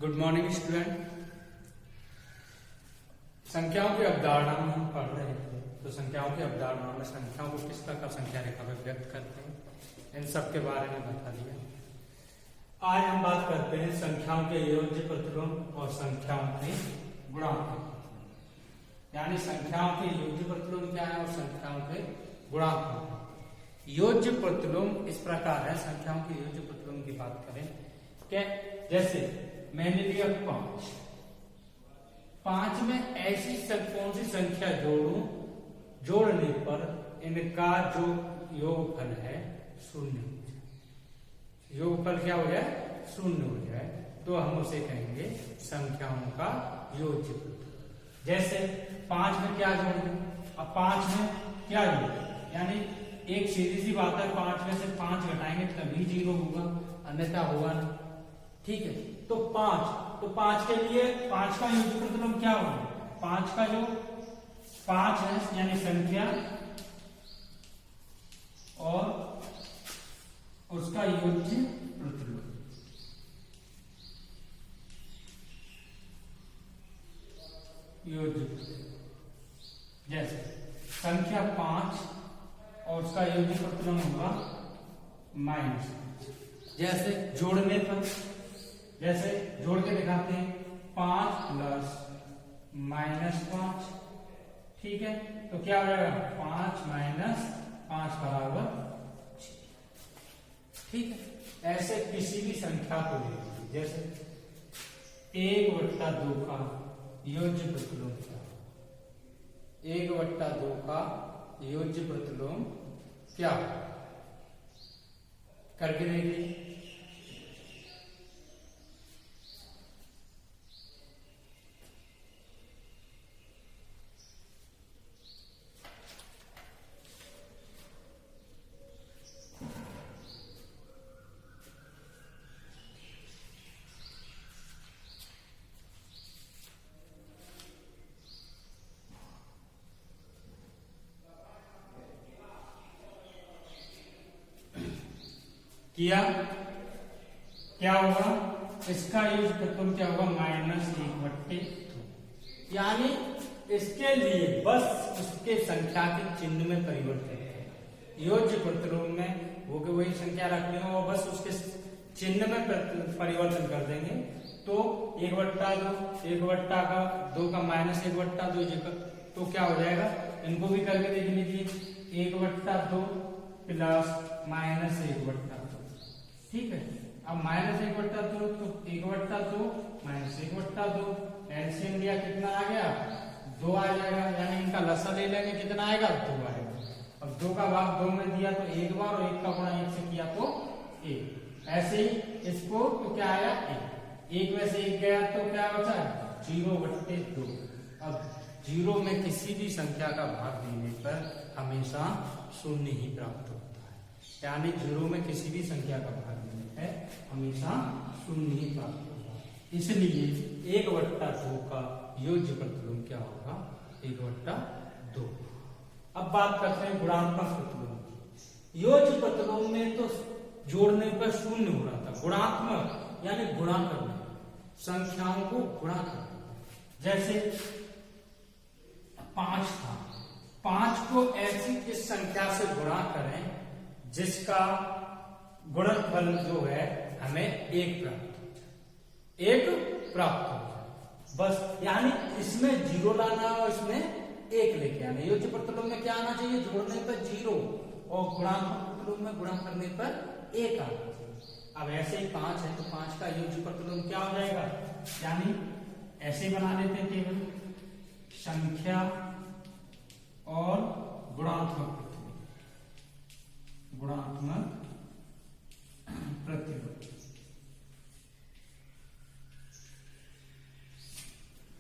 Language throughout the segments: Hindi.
Good morning student. संख्याओं की अवधारणा में हम पढ़ रहे थे, तो संख्याओं की अवधारणा में संख्याओं को किस प्रकार संख्या रेखा में व्यक्त करते हैं, इन सब के बारे में बता दिया। आज हम बात करते हैं संख्याओं के योज्य प्रतिलोम और संख्याओं के गुणांक। यानी संख्याओं के योज्य प्रतिलोम क्या है और संख्याओं के गुणांक। योज्य प्रतिलोम इस प्रकार है, संख्याओं के योज्य प्रतिलोम की बात करें क्या, जैसे मैंने लिया 5 में ऐसी कौन सी संख्या जोड़ूं जोड़ने पर इनका जो योगफल है शून्य हो जाए। योगफल क्या हो जाए? शून्य हो जाए, तो हम उसे कहेंगे संख्याओं का योज्य प्रतिलोम। जैसे 5 में क्या जोड़ दूं? अब 5 में क्या जोड़, यानी एक सीधी सी बात है, 5 में से 5 घटाएंगे तभी 0 होगा, अन्यथा होगा ना। ठीक है, तो 5 के लिए 5 का योज्य प्रतिलोम क्या होगा? 5 का जो 5 है यानी संख्या और उसका योज्य प्रतिलोम। योज्य जैसे संख्या 5 और उसका योज्य प्रतिलोम होगा -5। जैसे जोड़ने पर, जैसे जोड़ के दिखाते हैं 5 प्लस -5। ठीक है, तो क्या हो जाएगा? 5 माइनस 5 बराबर 6। ठीक है, ऐसे किसी भी संख्या को ले लीजिए, जैसे 1/2 का योज्य प्रतिलोम क्या? 1/2 का योज्य प्रतिलोम क्या करके देखिए। किया क्या होगा? इसका योज्य प्रतिलोम क्या होगा? -1/2। यानी इसके लिए बस उसके संख्या के चिन्ह में परिवर्तन है। योज्य प्रतिलोम में वो कि वही संख्या रखनी हो और बस उसके चिन्ह में परिवर्तन कर देंगे, तो 1/2 का -1/2 तो क्या हो जाएगा? इनको भी करके देख लीजिए। 1/2 प्लस -1/2। ठीक है, अब -1/2 तो 1/2 -1/2 एलसीएम लिया, कितना आ गया? 2 आ जाएगा। यानी इनका लसा ले लेंगे, कितना आएगा? 2 आएगा। अब 2 का भाग 2 में दिया तो 1 बार, और 1 का गुणा 1 से किया तो 1। ऐसे ही इसको तो क्या आया? 1 में से 1 गया तो क्या बचा? 0/2। अब 0 में किसी भी संख्या का भाग देने पर हमेशा शून्य ही प्राप्त होता है। यानी 0 में किसी भी संख्या का भाग देने पर हमेशा शून्य ही प्राप्त होगा। इसलिए 1/2 का योज्य प्रतिलोम क्या होगा? 1/2। अब बात करते हैं गुणात्मक प्रतिलोम की। योज्य प्रतिलोम में तो जोड़ने पर शून्य हो रहा था, गुणात्मक यानी गुणा करना, संख्याओं को गुणा करना। जैसे 5 था, 5 को ऐसी इस संख्या से गुणा करें जिसका गुणनफल जो है हमें 1 प्राप्त हो जाए। बस यानी इसमें 0 लाना और इसमें 1 लेके आना। योज्य प्रतिलोम में क्या आना चाहिए? जोड़ने पर 0 और गुणात्मक प्रतिलोम में गुणा करने पर 1 आना चाहिए। अब ऐसे ही 5 है तो 5 का योज्य प्रतिलोम क्या हो जाएगा? यानी ऐसे बना लेते हैं, केवल संख्या और गुणात्मक प्रतिलोम।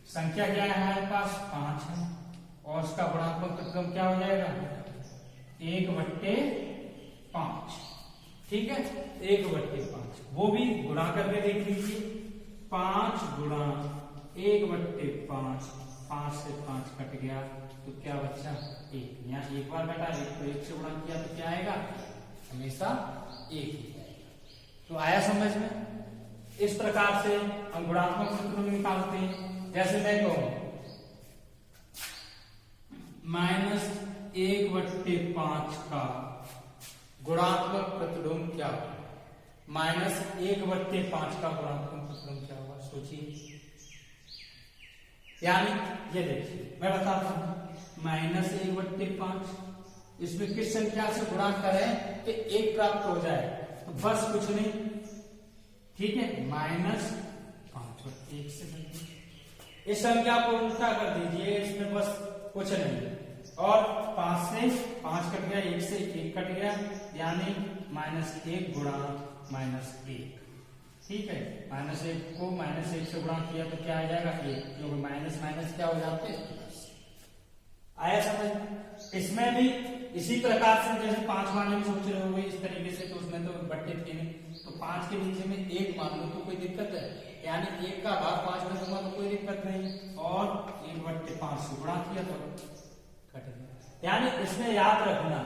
संख्या क्या है हमारे पास? 5 है, और उसका गुणात्मक प्रतिलोम क्या हो जाएगा? 1/5। ठीक है, 1/5। वो भी गुणा करके देख लीजिए। 5 गुणा 1/5, 5 से 5 कट गया तो क्या बचा? 1। यहाँ एक बार बेटा 1 को 1 से गुणा किया तो क्या आएगा? हमेशा 1 ही आएगा। तो आया समझ में? इस प्रकार से हम गुणात्मक प्रतिलोम निकालते हैं। जैसे मैं कहूं -1/5 का गुणात्मक प्रतिलोम क्या होगा, -1/5 का गुणात्मक प्रतिलोम क्या होगा, सोचिए। यानी ये देखिए मैं बताता हूं, -1/5 इसमें किस संख्या से गुणा करें कि 1 प्राप्त हो जाए, तो बस कुछ नहीं, ठीक है, -5/1 से इस संख्या को उल्टा कर दीजिए, इसमें बस कुछ नहीं, और 5 से 5 कट गया, 1 से 1 कट गया, यानी -1 गुणा -1, ठीक है। -1 को -1 से गुणा किया तो क्या आ जाएगा, 1, क्योंकि माइनस माइनस क्या हो जाते हैं, आया समझ। इसमें भी इसी प्रकार से जैसे 5 वाले में सोच रहे हो इस तरीके से, तो उसमें तो बट्टे थे नहीं, तो 5 के नीचे में 1 मान लो तो कोई दिक्कत है, यानी 1 का भाग 5 में दूंगा तो कोई दिक्कत नहीं, और 1/5 से गुणा किया तो कट गया। यानी इसमें याद रखना,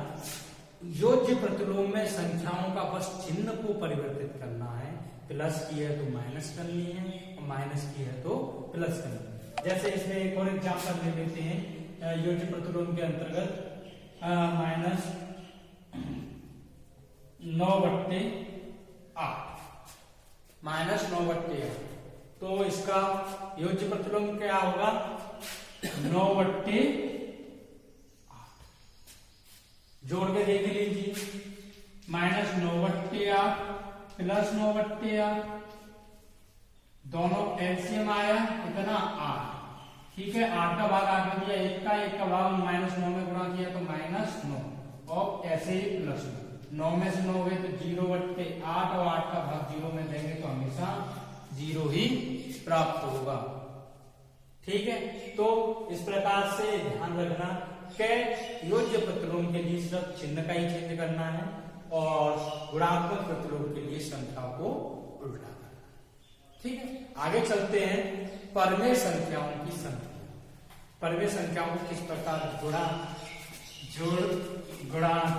योज्य प्रतिलोम में संख्याओं का बस चिन्ह को परिवर्तित करना है, प्लस की है तो माइनस करनी है, और माइनस की है तो प्लस करनी है। जैसे इसमें एक और एग्जाम्पल ले लेते हैं योज्य प्रतिलोम के अंतर्गत, -9/8 -9/8, तो इसका योज्य प्रतिलोम क्या होगा, 9/8। जोड़ के देख लीजिए, -9/8 प्लस 9/8, दोनों एलसीएम आया कितना, 8, ठीक है। 8 का भाग आगे दिया 1 का भाग -9 में गुणा किया तो -9, और ऐसे ही +9, 9 में से 9 गए तो 0/8, और 8 का भाग 0 में देंगे तो हमेशा 0 ही प्राप्त होगा, ठीक है। तो इस प्रकार से ध्यान रखना कि योज्य प्रतिलोम के लिए सिर्फ चिन्ह का ही चेंज करना है, और गुणात्मक प्रतिलोम के लिए संख्या को उल्टा करना, ठीक है। आगे चलते हैं, परमेय संख्याओं की संख्या। परमेय संख्याओं को किस प्रकार गुणा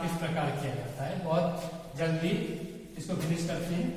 किस प्रकार किया जाता है, बहुत जल्दी इसको फिनिश करते हैं।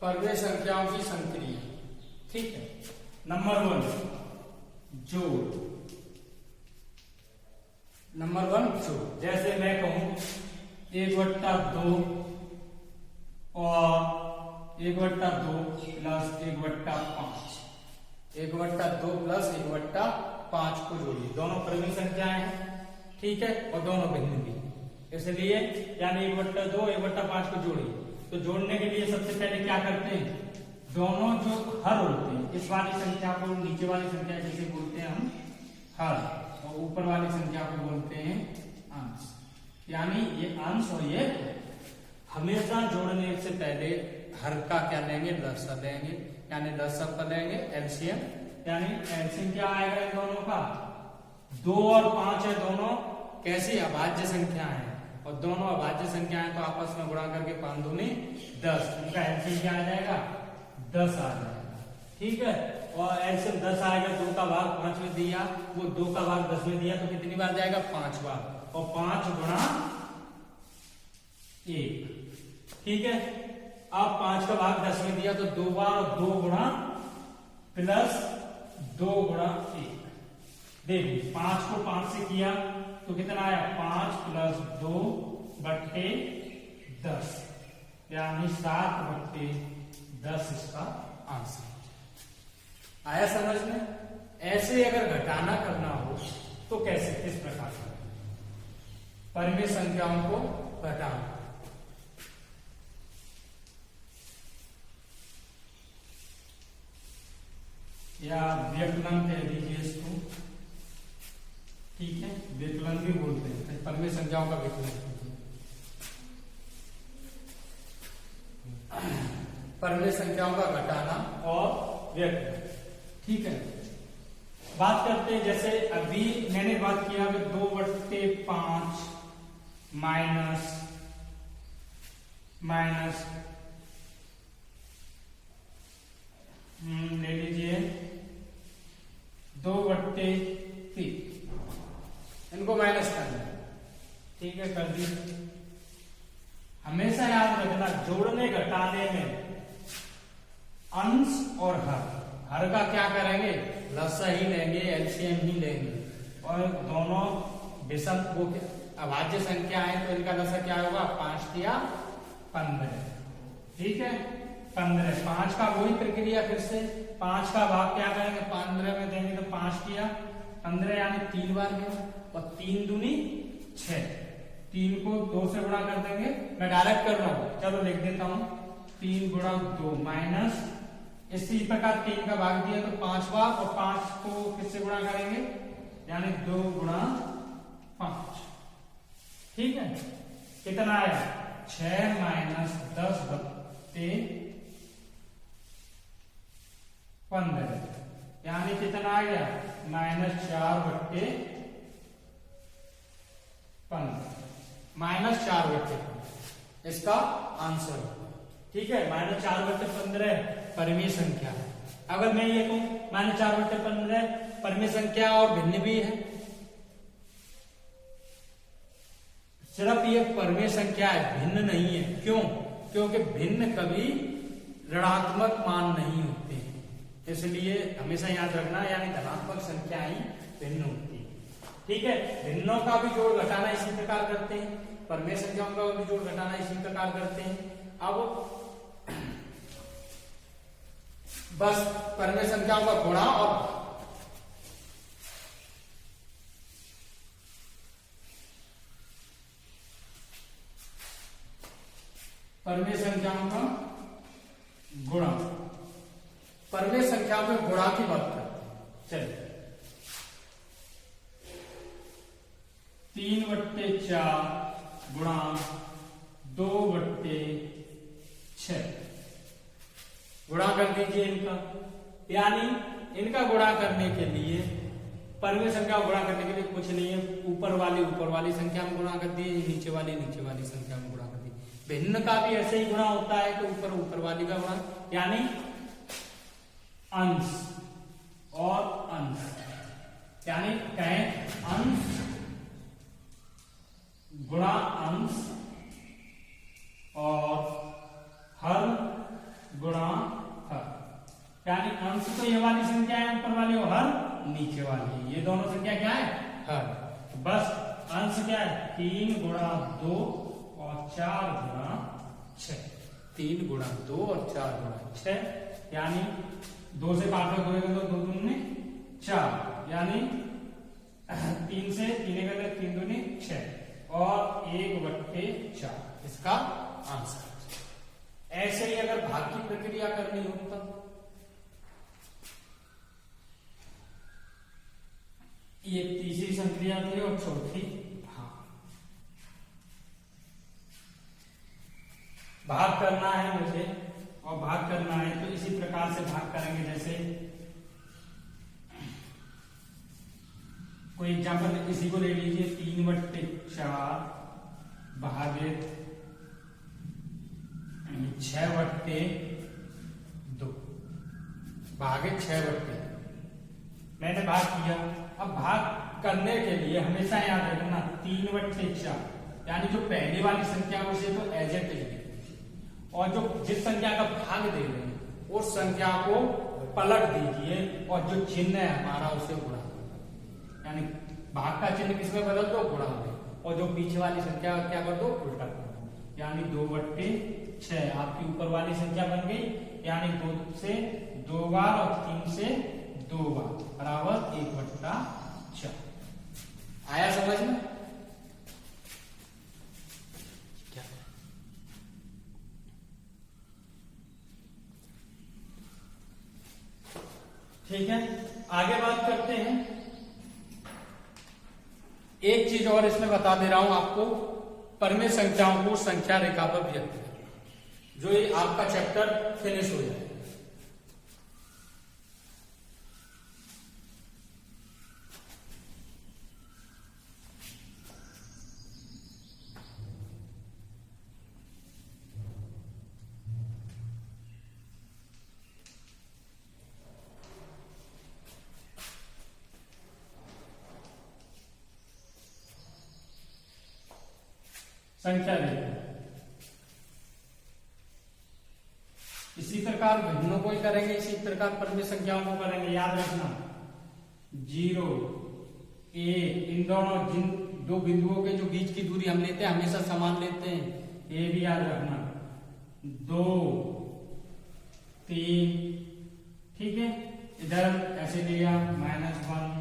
परमेय संख्याओं की संक्रिया, ठीक है। नंबर 1 जोड़, जैसे मैं कहूं 1/2 और 1/2 प्लस 1/5, 1/2 प्लस 1/5 को जोड़िए, दोनों परमेय संख्याएं हैं, ठीक है, और दोनों भिन्न भी, इसलिए यानी 1/2 1/5 को जोड़िए। तो जोड़ने के लिए सबसे पहले क्या करते हैं, दोनों जो हर होते हैं, इस वाली संख्या को नीचे वाली संख्या जैसे बोलते हैं हम हर, और ऊपर वाली संख्या को बोलते हैं अंश, यानी ये अंश और ये हमेशा जोड़ने से पहले हर का क्या लेंगे, लसाअ लेंगे, यानी लसाअ का लेंगे एलसीएम, यानी एलसीएम क्या आएगा इन दोनों का, 2 और 5 है, दोनों कैसी अभाज्य संख्या है, और दोनों अभाज्य संख्याएं तो आपस में गुणा करके 5 दूनी 10, उनका एलसीएम क्या आ जाएगा, 10 आ जाएगा, ठीक है। और एलसीएम 10 आएगा, 2 का भाग 5 में दिया, वो 2 का भाग 10 में दिया, तो कितनी बार जाएगा, 5 बार, और 5 गुणा 1, ठीक है। अब 5 का भाग 10 में दिया तो 2 बार, और 2 गुणा प्लस 2 गुणा 1, देखिए 5 को 5 से किया तो कितना आया, 5 प्लस 2/10, यानी 7/10 इसका आंसर आया समझ में। ऐसे अगर घटाना करना हो तो कैसे, किस प्रकार परमेय संख्याओं को घटाना, या व्यक्तम कह दीजिए इसको, ठीक है। विकलन भी बोलते हैं, परमेय संख्याओं का विकलन। परमेय संख्याओं का घटाना और व्यक्त, ठीक है। बात करते हैं, जैसे अभी मैंने बात किया कि 2/5 माइनस ले लीजिए 2/3, इनको माइनस करना है, ठीक है, कर दी। हमेशा याद रखना जोड़ने घटाने में अंश और हर का क्या करेंगे, लसा ही लेंगे, एलसीएम ही लेंगे, और दोनों विषम वो अभाज्य संख्या है तो इनका लसा क्या होगा, 5 या 15, ठीक है, 15। 5 का वही प्रक्रिया, फिर से 5 का भाग क्या करेंगे, 15 में देंगे तो 5 किया 15 यानी 3 बार गया, और 3 दूनी 6, 3 को 2 से गुणा कर देंगे। मैं डायरेक्ट कर रहा हूं, चलो लिख देता हूं, 3 गुणा 2 माइनस, इसी प्रकार 3 का भाग दिया तो 5 बार, और 5 को किससे गुणा करेंगे, यानी 2 गुणा 5, ठीक है। कितना आया, 6 माइनस 10/15, यानी कितना आ गया, -4/15, -4/15 इसका आंसर, ठीक है। -4/15 परमीय संख्या है। अगर मैं ये कहूं -4/15 परमीय संख्या और भिन्न भी है, सिर्फ ये परमीय संख्या है, भिन्न नहीं है। क्यों? क्योंकि भिन्न कभी ऋणात्मक मान नहीं होते हैं, इसलिए हमेशा याद रखना, यानी धनात्मक संख्या ही भिन्न होती है, ठीक है। भिन्नों का भी जोड़ घटाना इसी प्रकार करते हैं, परमेय संख्याओं का भी जोड़ घटाना इसी प्रकार करते हैं। अब बस परमेय संख्याओं का गुणा और परमेय संख्याओं का गुणा, परमेय संख्याओं के गुणा की बात करते हैं। चलिए 3/4 गुणा 2/6, गुणा कर दीजिए इनका, यानी इनका गुणा करने के लिए, परमेय संख्या गुणा करने के लिए कुछ नहीं है, ऊपर वाली संख्या में गुणा कर दिए, नीचे वाली संख्या में गुणा कर दी। भिन्न का भी ऐसे ही गुणा होता है कि ऊपर वाली का गुणा, यानी अंश और अंश, यानी कहें अंश गुणा अंश और हर गुणा हर, यानी अंश तो ये वाली संख्या है ऊपर वाली, और हर नीचे वाली, ये दोनों संख्या क्या है, हर। तो बस अंश क्या है, 3 गुणा 2 और 4 गुणा 6, 3 गुणा 2 और 4 गुणा 6, यानी 2 से 5 में गुणा तो 2 दूनी 4, यानी 3 से 3 दूनी 6 और 1/4 इसका आंसर। ऐसे ही अगर भाग की प्रक्रिया करनी हो तब ये तीसरी संक्रिया थी और चौथी भाग करना है मुझे, और भाग करना है तो इसी प्रकार से भाग करेंगे। जैसे कोई एग्जाम्पल इसी को ले लीजिए, 3/4 भागित 6/2 भागित 6/2, मैंने भाग किया। अब भाग करने के लिए हमेशा याद रखना 3/4, यानी जो पहली वाली संख्या उसे तो एज इट इज, और जो जिस संख्या का भाग दे रहे हैं उस संख्या को पलट दीजिए, और जो चिन्ह है हमारा उसे गुणा, यानी भाग का चिन्ह किसमें बदल दो, गुणा में, और जो पीछे वाली संख्या क्या कर दो, उल्टा कर दो, यानी 2/6 आपकी ऊपर वाली संख्या बन गई, यानी 2 से 2 बार और 3 से 2 बार बराबर 1/4। आया समझ में? ठीक है, आगे बात करते हैं। एक चीज और इसमें बता दे रहा हूं आपको, परमेय संख्याओं को संख्या रेखा पर व्यक्त करना, जो ये आपका चैप्टर फिनिश हो जाए। संख्या रेखा इसी प्रकार भिन्नों को ही करेंगे, इसी प्रकार परमेय संख्याओं को करेंगे। याद रखना 0, 1 इन दोनों जिन दो बिंदुओं के जो बीच की दूरी हम लेते हैं हमेशा समान लेते हैं, ये भी याद रखना। 2, 3, ठीक है। इधर ऐसे लिया -1,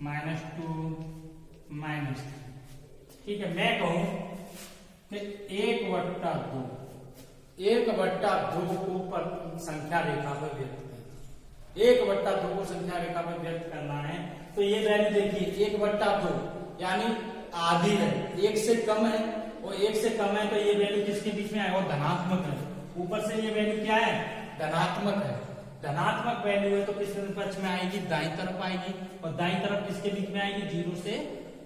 -2, -3, ठीक है। मैं कहूं 1/2 को पर संख्या रेखा पर व्यक्त करना, 1/2 को संख्या रेखा पर व्यक्त करना है तो ये वैल्यू देखिए 1/2 यानी आधी है, 1 से कम है, और 1 से कम है तो ये वैल्यू किसके बीच में है, और धनात्मक है। ऊपर से ये वैल्यू क्या है, धनात्मक है। धनात्मक वैल्यू है तो किस पक्ष में आएगी, दाईं तरफ आएगी, और दाईं तरफ किसके बीच में आएगी, 0 से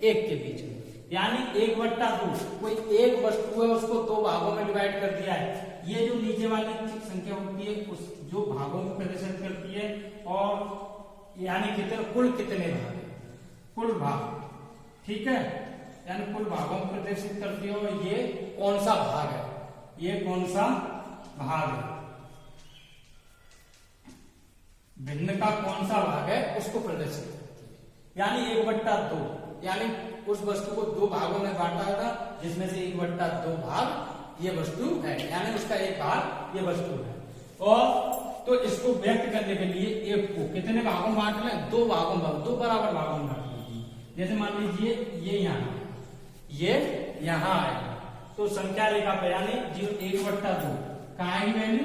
1 के बीच में। यानी 1/2 कोई एक वस्तु है उसको दो भागों में डिवाइड कर दिया है। ये जो नीचे वाली संख्या होती है उस जो भागों को प्रदर्शित करती है, और यानी कितने कुल कितने भाग, कुल भाग, ठीक है, यानी कुल भागों को प्रदर्शित करती है। और ये कौन सा भाग है, ये कौन सा भाग है, भिन्न का कौन सा भाग है उसको प्रदर्शित करती है। यानी 1/2 यानी उस वस्तु को दो भागों में बांटा था, जिसमें से 1/2 भाग ये वस्तु है, यानी उसका एक भाग ये वस्तु है। और तो इसको व्यक्त करने के लिए एक को कितने भागों में बांट लें, दो भागों में, दो बराबर भागों में बांट लीजिए। जैसे मान लीजिए ये यहाँ आएगा तो संख्या रेखा पे यानी 1/2 कहाँ आएगी वैल्यू,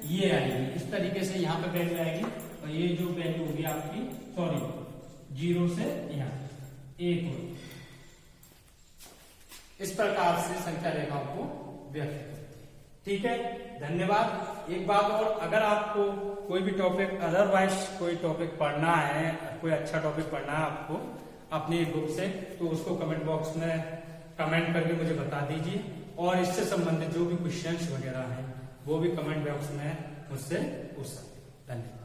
ये आएगी। इस तरीके से यहाँ पे वैल्यू आएगी, और ये जो वैल्यू होगी आपकी 0 से यहाँ 1। इस प्रकार से संख्या रेखाओं को व्यक्त करते हैं, ठीक है। धन्यवाद। एक बात और, अगर आपको कोई भी टॉपिक अदरवाइज कोई टॉपिक पढ़ना है, कोई अच्छा टॉपिक पढ़ना है आपको अपनी बुक से, तो उसको कमेंट बॉक्स में कमेंट करके मुझे बता दीजिए, और इससे संबंधित जो भी क्वेश्चंस वगैरह हैं वो भी कमेंट बॉक्स में मुझसे पूछ सकते हैं। धन्यवाद।